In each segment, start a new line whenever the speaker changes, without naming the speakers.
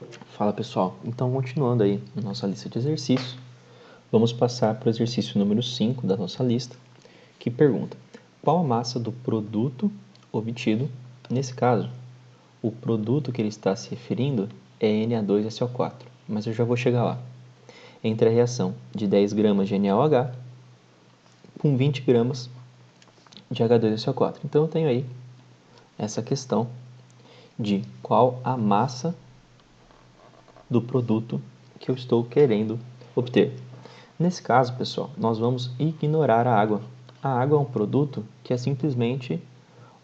Fala pessoal, então continuando aí nossa lista de exercícios, vamos passar para o exercício número 5 da nossa lista, que pergunta: qual a massa do produto obtido? Nesse caso, o produto que ele está se referindo é Na2SO4, mas eu já vou chegar lá. Entre a reação de 10 gramas de NaOH com 20 gramas de H2SO4. Então eu tenho aí essa questão de qual a massa do produto que eu estou querendo obter. Nesse caso, pessoal, nós vamos ignorar a água. A água é um produto que é simplesmente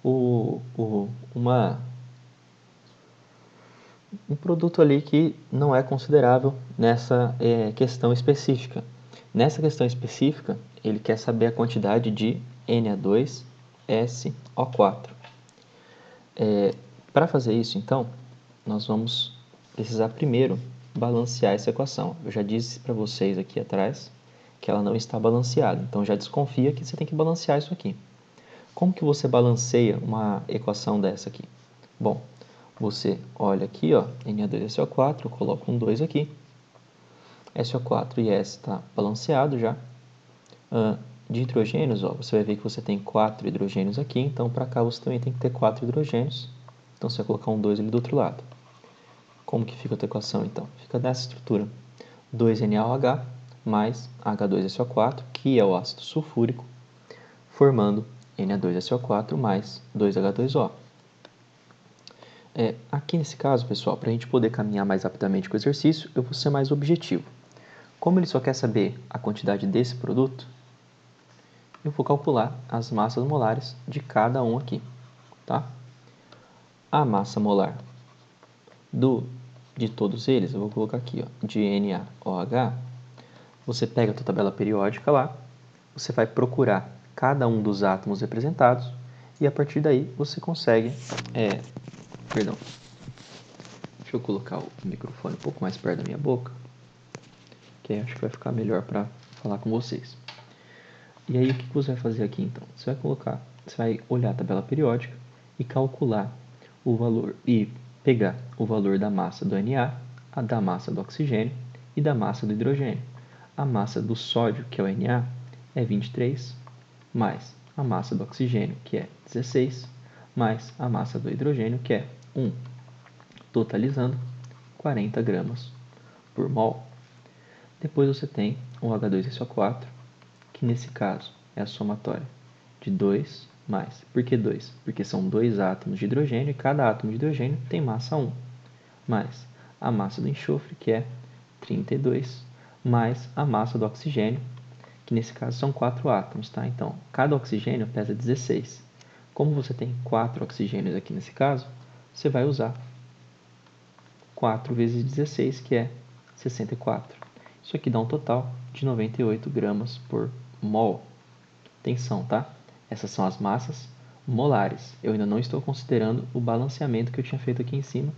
um produto ali que não é considerável nessa questão específica. Nessa questão específica, ele quer saber a quantidade de Na2SO4. Para fazer isso, então, nós vamos precisar primeiro balancear essa equação. Eu já disse para vocês aqui atrás que ela não está balanceada, então já desconfia que você tem que balancear isso aqui. Como que você balanceia uma equação dessa aqui? Bom, você olha aqui, ó, Na2SO4, eu coloco um 2 aqui, SO4 e S está balanceado já. De hidrogênios, ó, você vai ver que você tem 4 hidrogênios aqui, então para cá você também tem que ter 4 hidrogênios. Então você vai colocar um 2 ali do outro lado. Como que fica a tua equação então? Fica dessa estrutura: 2NaOH mais H2SO4, que é o ácido sulfúrico, formando Na2SO4 mais 2H2O. Aqui nesse caso, pessoal, para a gente poder caminhar mais rapidamente com o exercício, eu vou ser mais objetivo. Como ele só quer saber a quantidade desse produto, eu vou calcular as massas molares de cada um aqui, tá? A massa molar de todos eles, eu vou colocar aqui, ó, de NaOH, você pega a tua tabela periódica lá, você vai procurar cada um dos átomos representados e a partir daí você consegue... Deixa eu colocar o microfone um pouco mais perto da minha boca, que aí acho que vai ficar melhor para falar com vocês. E aí o que você vai fazer aqui então? Você vai olhar a tabela periódica e calcular o valor e pegar o valor da massa do Na, da massa do oxigênio e da massa do hidrogênio. A massa do sódio, que é o Na, é 23, mais a massa do oxigênio, que é 16, mais a massa do hidrogênio, que é 1, totalizando 40 gramas por mol. Depois você tem o H2SO4, que nesse caso é a somatória de 2 mais. Por que 2? Porque são dois átomos de hidrogênio e cada átomo de hidrogênio tem massa 1, mais a massa do enxofre, que é 32, mais a massa do oxigênio, que nesse caso são 4 átomos, tá? Então, cada oxigênio pesa 16. Como você tem 4 oxigênios aqui nesse caso, você vai usar 4 vezes 16, que é 64. Isso aqui dá um total de 98 gramas por mol. Atenção, tá? Essas são as massas molares. Eu ainda não estou considerando o balanceamento que eu tinha feito aqui em cima,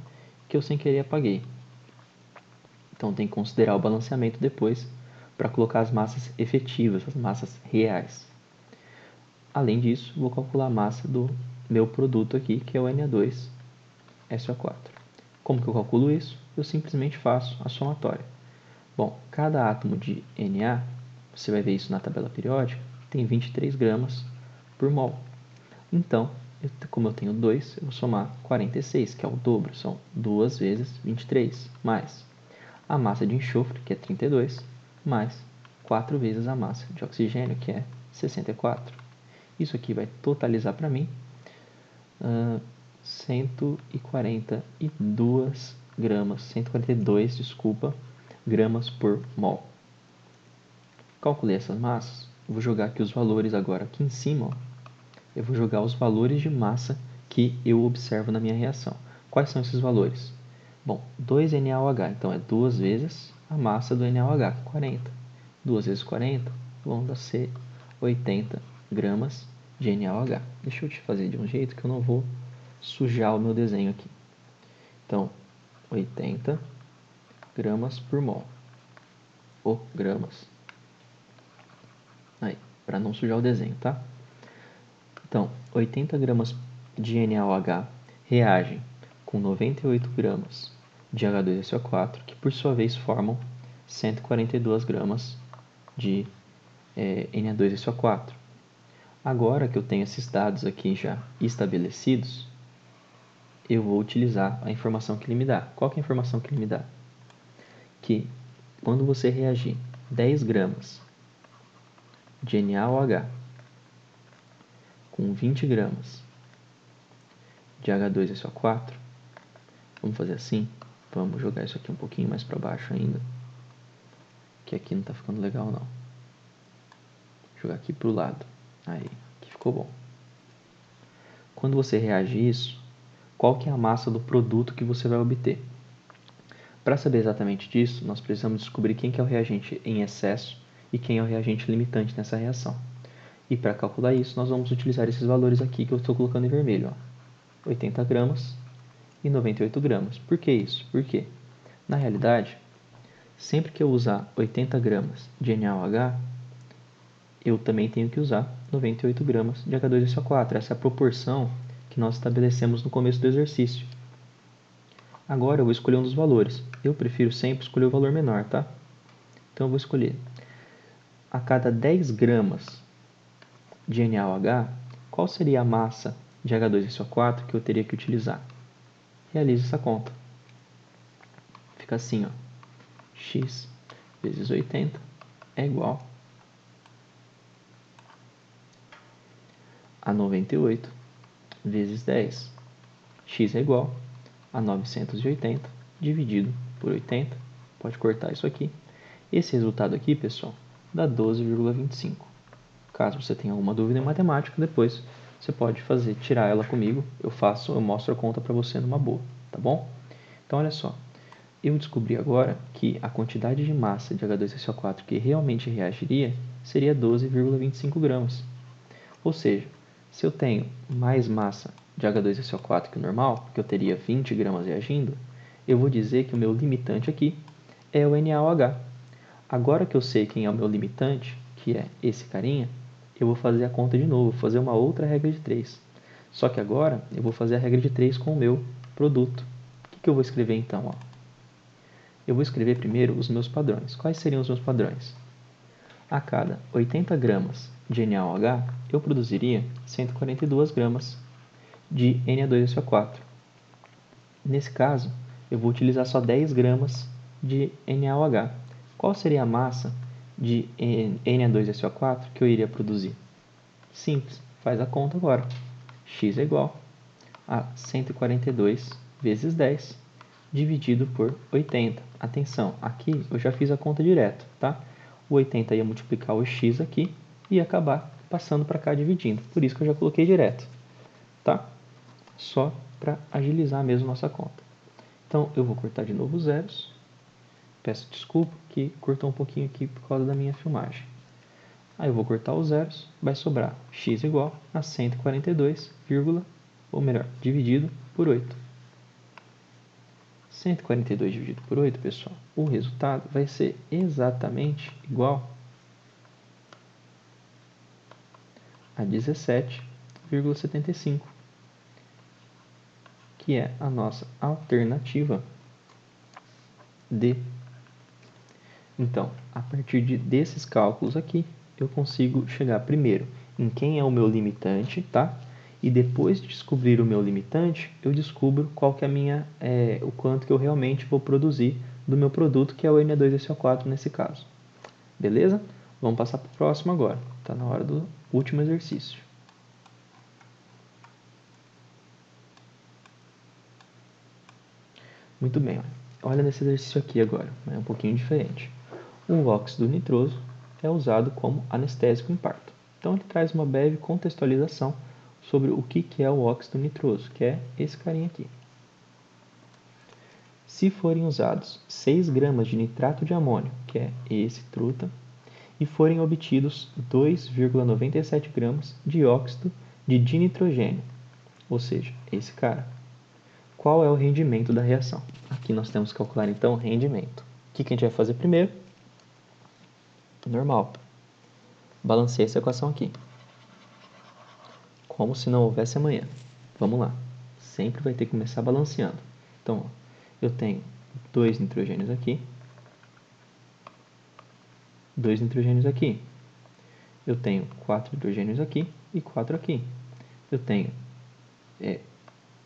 que eu sem querer apaguei. Então tem que considerar o balanceamento depois para colocar as massas efetivas, as massas reais. Além disso, vou calcular a massa do meu produto aqui, que é o Na2SO4. Como que eu calculo isso? Eu simplesmente faço a somatória. Bom, cada átomo de Na, você vai ver isso na tabela periódica, tem 23 gramas por mol. Então, como eu tenho 2, eu vou somar 46, que é o dobro, são 2 vezes 23, mais a massa de enxofre, que é 32, mais 4 vezes a massa de oxigênio, que é 64. Isso aqui vai totalizar para mim 142 gramas por mol. Calculei essas massas, vou jogar aqui os valores agora aqui em cima, ó. Eu vou jogar os valores de massa que eu observo na minha reação. Quais são esses valores? Bom, 2NaOH, então é 2 vezes a massa do NaOH, 40. 2 vezes 40 vão ser 80 gramas de NaOH. Deixa eu te fazer de um jeito que eu não vou sujar o meu desenho aqui. Então, 80 gramas por mol. Ou gramas. Aí, para não sujar o desenho, tá? Então, 80 gramas de NaOH reagem com 98 gramas de H2SO4, que por sua vez formam 142 gramas de Na2SO4. Agora que eu tenho esses dados aqui já estabelecidos, eu vou utilizar a informação que ele me dá. Qual que é a informação que ele me dá? Que quando você reagir 10 gramas de NaOH com 20 gramas de H2SO4, vamos fazer assim, vamos jogar isso aqui um pouquinho mais para baixo ainda, que aqui não está ficando legal não. Vou jogar aqui para o lado, aí, aqui ficou bom. Quando você reage isso, qual que é a massa do produto que você vai obter? Para saber exatamente disso, nós precisamos descobrir quem que é o reagente em excesso e quem é o reagente limitante nessa reação. E para calcular isso, nós vamos utilizar esses valores aqui que eu estou colocando em vermelho. Ó. 80 gramas e 98 gramas. Por que isso? Porque, na realidade, sempre que eu usar 80 gramas de NaOH, eu também tenho que usar 98 gramas de H2SO4. Essa é a proporção que nós estabelecemos no começo do exercício. Agora eu vou escolher um dos valores. Eu prefiro sempre escolher o valor menor, tá? Então eu vou escolher a cada 10 gramas de NaOH, qual seria a massa de H2SO4 que eu teria que utilizar? Realize essa conta. Fica assim, ó. X vezes 80 é igual a 98 vezes 10. X é igual a 980 dividido por 80. Pode cortar isso aqui. Esse resultado aqui, pessoal, dá 12,25. Caso você tenha alguma dúvida em matemática, depois você pode tirar ela comigo. Eu mostro a conta para você numa boa, tá bom? Então, olha só. Eu descobri agora que a quantidade de massa de H2SO4 que realmente reagiria seria 12,25 gramas. Ou seja, se eu tenho mais massa de H2SO4 que o normal, porque eu teria 20 gramas reagindo, eu vou dizer que o meu limitante aqui é o NaOH. Agora que eu sei quem é o meu limitante, que é esse carinha, eu vou fazer a conta de novo, vou fazer uma outra regra de 3. Só que agora eu vou fazer a regra de 3 com o meu produto. O que eu vou escrever então? Ó? Eu vou escrever primeiro os meus padrões. Quais seriam os meus padrões? A cada 80 gramas de NaOH, eu produziria 142 gramas de Na2SO4. Nesse caso, eu vou utilizar só 10 gramas de NaOH. Qual seria a massa de Na2SO4 que eu iria produzir? Simples, faz a conta agora. X é igual a 142 vezes 10 dividido por 80. Atenção, aqui eu já fiz a conta direto, tá? O 80 ia multiplicar o x aqui e ia acabar passando para cá dividindo. Por isso que eu já coloquei direto, tá? Só para agilizar mesmo nossa conta. Então, eu vou cortar de novo os zeros. Peço desculpa que cortou um pouquinho aqui por causa da minha filmagem. Aí eu vou cortar os zeros, vai sobrar x igual a 142, ou melhor, dividido por 8. 142 dividido por 8, pessoal, o resultado vai ser exatamente igual a 17,75, que é a nossa alternativa D. Então, a partir desses cálculos aqui, eu consigo chegar primeiro em quem é o meu limitante, tá? E depois de descobrir o meu limitante, eu descubro qual que é o quanto que eu realmente vou produzir do meu produto, que é o Na2SO4 nesse caso. Beleza? Vamos passar para o próximo agora. Está na hora do último exercício. Muito bem, olha nesse exercício aqui agora, é um pouquinho diferente. O óxido nitroso é usado como anestésico em parto. Então ele traz uma breve contextualização sobre o que é o óxido nitroso, que é esse carinha aqui. Se forem usados 6 gramas de nitrato de amônio, que é esse truta, e forem obtidos 2,97 gramas de óxido de dinitrogênio, ou seja, esse cara. Qual é o rendimento da reação? Aqui nós temos que calcular então o rendimento. O que a gente vai fazer primeiro? Normal. Balanceei essa equação aqui. Como se não houvesse amanhã. Vamos lá. Sempre vai ter que começar balanceando. Então, eu tenho 2 nitrogênios aqui, 2 nitrogênios aqui. Eu tenho 4 hidrogênios aqui e 4 aqui. Eu tenho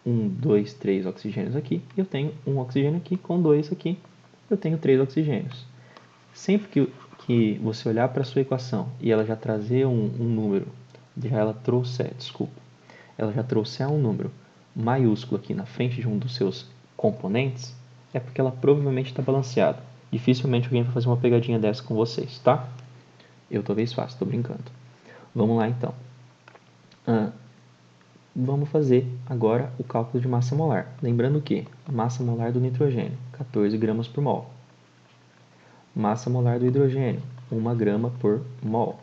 1, 2, 3 oxigênios aqui. Eu tenho 1 oxigênio aqui com 2 aqui. Eu tenho 3 oxigênios. Sempre que você olhar para a sua equação e ela já trazer um número, ela já trouxer um número maiúsculo aqui na frente de um dos seus componentes, é porque ela provavelmente está balanceada. Dificilmente alguém vai fazer uma pegadinha dessa com vocês, tá? Eu talvez faça, estou brincando. Vamos lá então. Vamos fazer agora o cálculo de massa molar. Lembrando que a massa molar do nitrogênio, 14 gramas por mol. Massa molar do hidrogênio, 1 grama por mol.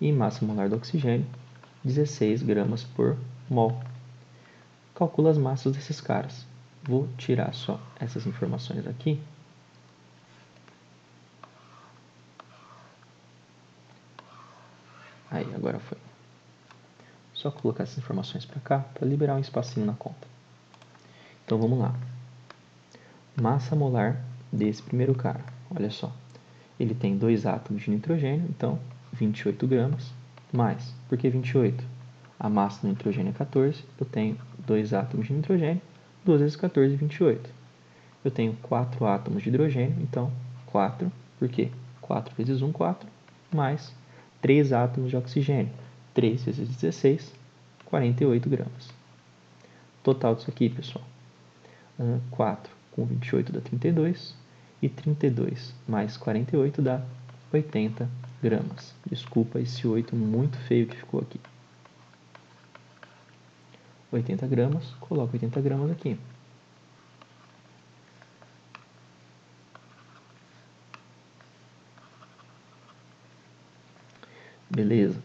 E massa molar do oxigênio, 16 gramas por mol. Calcula as massas desses caras. Vou tirar só essas informações aqui. Aí, agora foi. Só colocar essas informações para cá, para liberar um espacinho na conta. Então, vamos lá. Massa molar desse primeiro cara, olha só. Ele tem 2 átomos de nitrogênio, então 28 gramas, mais, por que 28? A massa do nitrogênio é 14, eu tenho 2 átomos de nitrogênio, 2 vezes 14, 28. Eu tenho 4 átomos de hidrogênio, então 4, por quê? 4 vezes 1, 4, mais 3 átomos de oxigênio, 3 vezes 16, 48 gramas. Total disso aqui, pessoal, 4 com 28 dá 32, e 32 mais 48 dá 80 gramas. Desculpa esse 8 muito feio que ficou aqui. 80 gramas, coloco 80 gramas aqui. Beleza.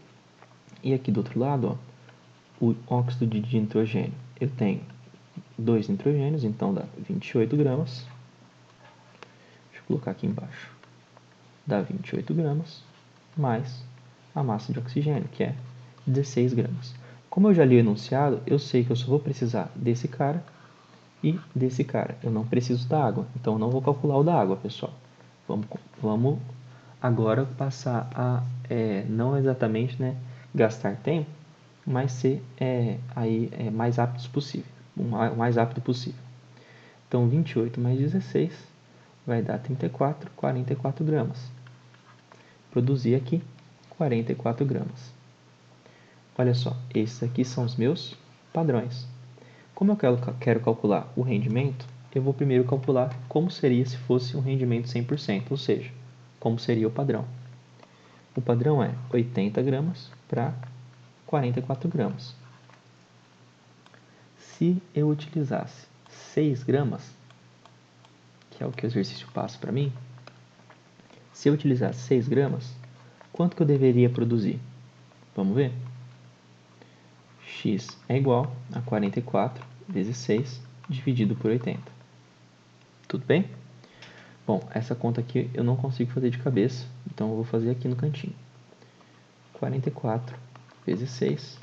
E aqui do outro lado, ó, o óxido de nitrogênio. Eu tenho 2 nitrogênios, então dá 28 gramas. Deixa eu colocar aqui embaixo. Dá 28 gramas, mais a massa de oxigênio, que é 16 gramas. Como eu já li o enunciado, eu sei que eu só vou precisar desse cara e desse cara. Eu não preciso da água, então eu não vou calcular o da água, pessoal. Vamos agora passar a, não exatamente, né, gastar tempo, mas ser mais rápido possível. O mais rápido possível. Então, 28 mais 16 vai dar 34, 44 gramas. Produzir aqui 44 gramas. Olha só, esses aqui são os meus padrões. Como eu quero calcular o rendimento, eu vou primeiro calcular como seria se fosse um rendimento 100%, ou seja, como seria o padrão. O padrão é 80 gramas para 44 gramas. Se eu utilizasse 6 gramas, que é o que o exercício passa para mim, se eu utilizasse 6 gramas, quanto que eu deveria produzir? Vamos ver? X é igual a 44 vezes 6 dividido por 80. Tudo bem? Bom, essa conta aqui eu não consigo fazer de cabeça, então eu vou fazer aqui no cantinho. 44 vezes 6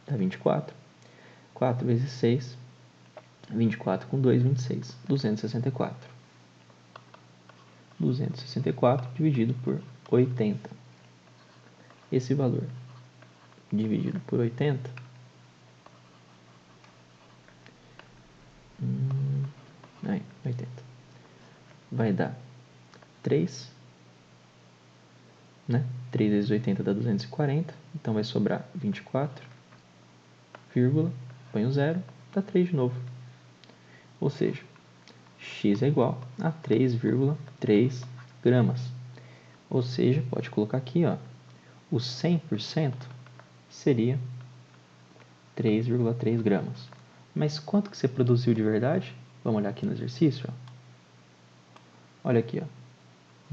dá 24. 4 vezes 6, 24 com 2, 26. 264. 264 dividido por 80. Esse valor dividido por 80 80 vai dar 3, né? 3 vezes 80 dá 240, então vai sobrar 24, vírgula, põe o 0, dá 3 de novo. Ou seja, x é igual a 3,3 gramas. Ou seja, pode colocar aqui, ó, o 100% seria 3,3 gramas. Mas quanto que você produziu de verdade? Vamos olhar aqui no exercício. Ó. Olha aqui, ó,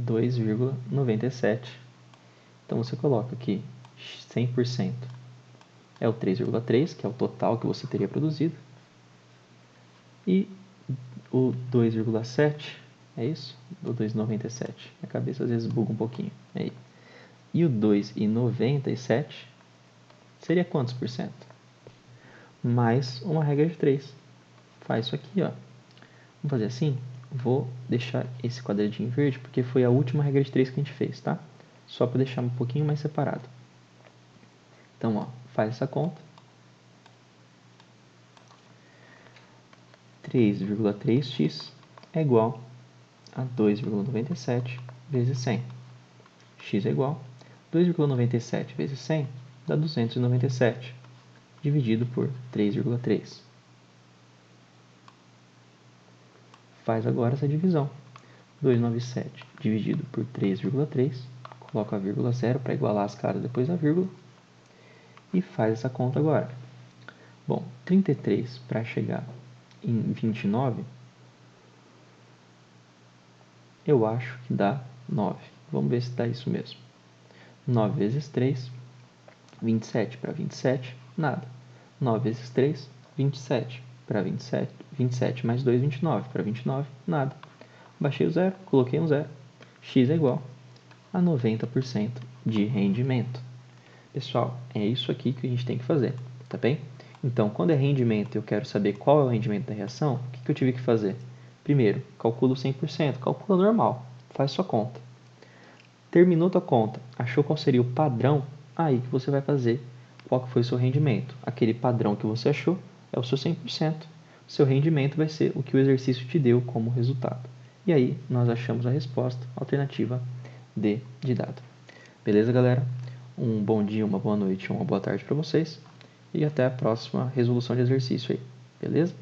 2,97. Então você coloca aqui 100% é o 3,3, que é o total que você teria produzido. E o 2,7 é isso? O 2,97. A cabeça às vezes buga um pouquinho. Aí. E o 2,97 seria quantos por cento? Mais uma regra de 3. Faz isso aqui, ó. Vamos fazer assim? Vou deixar esse quadradinho verde, porque foi a última regra de 3 que a gente fez, tá? Só para deixar um pouquinho mais separado. Então, ó, faz essa conta. 3,3x é igual a 2,97 vezes 100. X é igual a 2,97 vezes 100 dá 297, dividido por 3,3. Faz agora essa divisão. 297 dividido por 3,3, coloca a vírgula zero para igualar as caras depois da vírgula, e faz essa conta agora. Bom, 33 para chegar em 29, eu acho que dá 9. Vamos ver se dá isso mesmo. 9 vezes 3, 27 para 27, nada. 9 vezes 3, 27 para 27, 27 mais 2, 29 para 29, nada. Baixei o zero, coloquei um zero. X é igual a 90% de rendimento. Pessoal, é isso aqui que a gente tem que fazer, tá bem? Então, quando é rendimento e eu quero saber qual é o rendimento da reação, o que eu tive que fazer? Primeiro, calculo 100%, calcula normal, faz sua conta. Terminou tua conta, achou qual seria o padrão? Aí que você vai fazer qual que foi o seu rendimento. Aquele padrão que você achou é o seu 100%. O seu rendimento vai ser o que o exercício te deu como resultado. E aí, nós achamos a resposta, alternativa D de dado. Beleza, galera? Um bom dia, uma boa noite, uma boa tarde para vocês. E até a próxima resolução de exercício aí. Beleza?